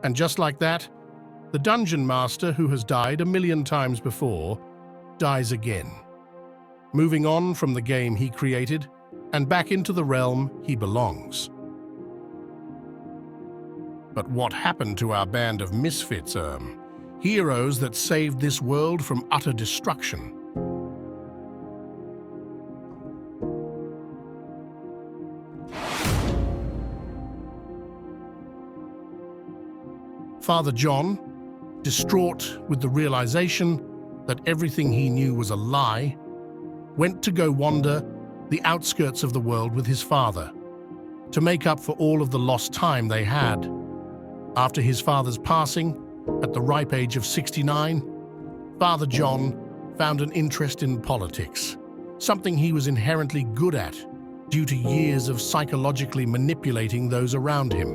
And just like that, the dungeon master, who has died 1,000,000 times before, dies again, moving on from the game he created and back into the realm he belongs. But what happened to our band of misfits, heroes that saved this world from utter destruction? Father John, distraught with the realization that everything he knew was a lie, went to go wander the outskirts of the world with his father to make up for all of the lost time they had. After his father's passing, at the ripe age of 69, Father John found an interest in politics, something he was inherently good at due to years of psychologically manipulating those around him.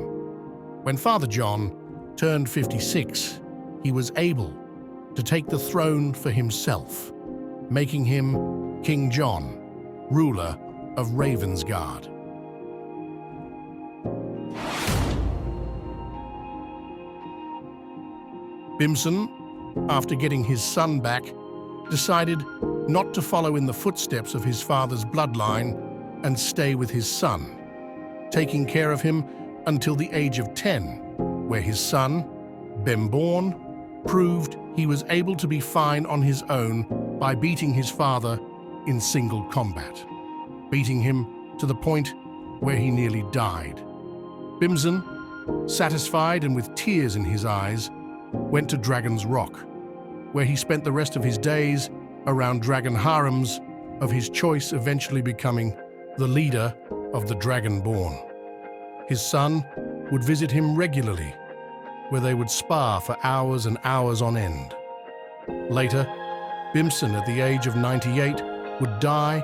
When Father John turned 56, he was able to take the throne for himself, making him King John, ruler of Ravensguard. Bimson, after getting his son back, decided not to follow in the footsteps of his father's bloodline and stay with his son, taking care of him until the age of 10, where his son, Bemborn, proved he was able to be fine on his own by beating his father in single combat, beating him to the point where he nearly died. Bimson, satisfied and with tears in his eyes, went to Dragon's Rock, where he spent the rest of his days around dragon harems of his choice, eventually becoming the leader of the Dragonborn. His son would visit him regularly, where they would spar for hours and hours on end. Later, Bimson, at the age of 98, would die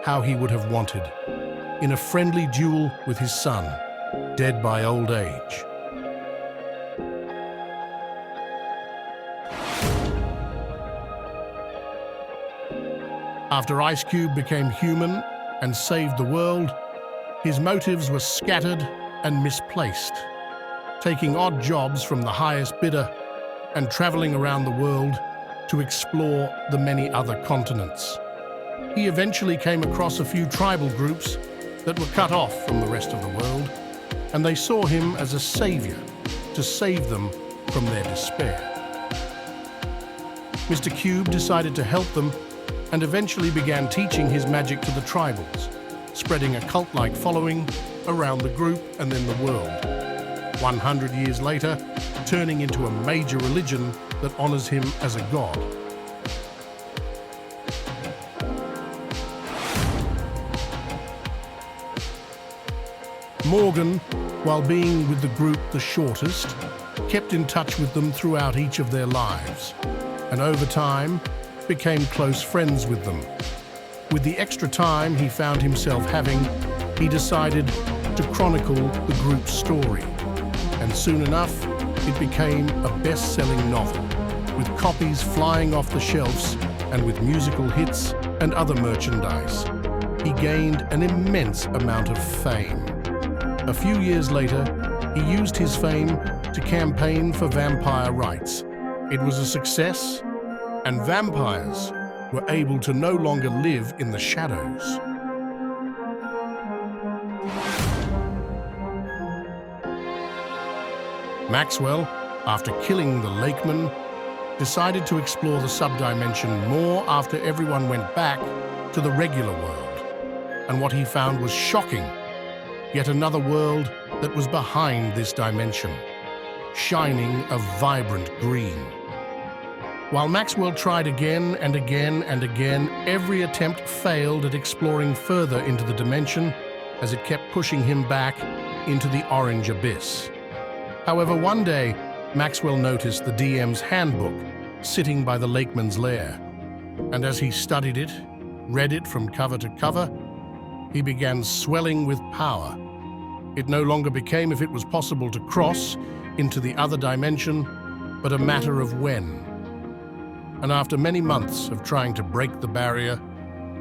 how he would have wanted, in a friendly duel with his son, dead by old age. After Ice Cube became human and saved the world, his motives were scattered and misplaced, taking odd jobs from the highest bidder and traveling around the world to explore the many other continents. He eventually came across a few tribal groups that were cut off from the rest of the world, and they saw him as a savior to save them from their despair. Mr. Cube decided to help them and eventually began teaching his magic to the tribals, spreading a cult-like following around the group and then the world. 100 years later, turning into a major religion that honors him as a god. Morgan, while being with the group the shortest, kept in touch with them throughout each of their lives, and over time became close friends with them. With the extra time he found himself having, he decided to chronicle the group's story, and soon enough it became a best-selling novel, with copies flying off the shelves and with musical hits and other merchandise. He gained an immense amount of fame. A few years later, he used his fame to campaign for vampire rights. It was a success, and vampires were able to no longer live in the shadows. Maxwell, after killing the Lakeman, decided to explore the subdimension more after everyone went back to the regular world. And what he found was shocking. Yet another world that was behind this dimension, shining a vibrant green. While Maxwell tried again and again and again, every attempt failed at exploring further into the dimension as it kept pushing him back into the orange abyss. However, one day, Maxwell noticed the DM's handbook sitting by the Lakeman's lair, and as he studied it, read it from cover to cover, he began swelling with power. It no longer became if it was possible to cross into the other dimension, but a matter of when. And after many months of trying to break the barrier,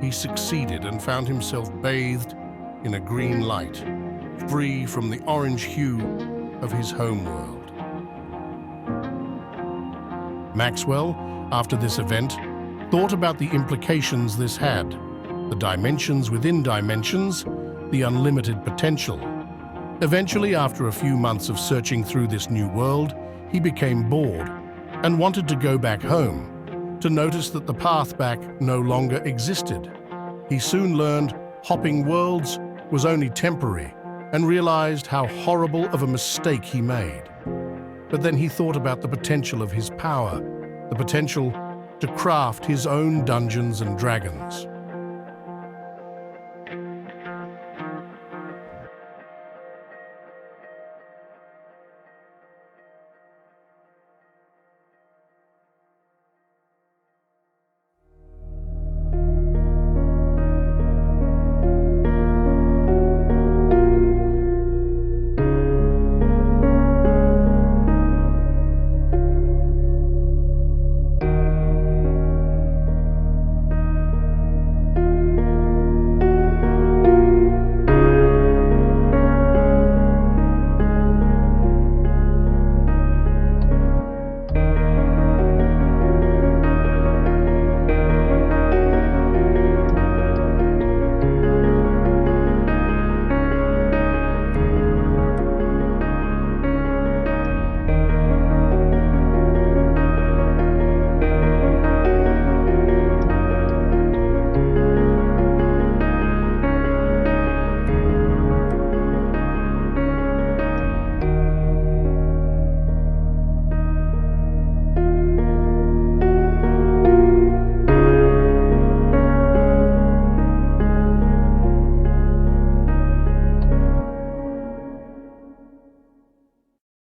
he succeeded and found himself bathed in a green light, free from the orange hue of his homeworld. Maxwell, after this event, thought about the implications this had, the dimensions within dimensions, the unlimited potential. Eventually, after a few months of searching through this new world, he became bored and wanted to go back home, to notice that the path back no longer existed. He soon learned hopping worlds was only temporary and realized how horrible of a mistake he made. But then he thought about the potential of his power, the potential to craft his own Dungeons and Dragons.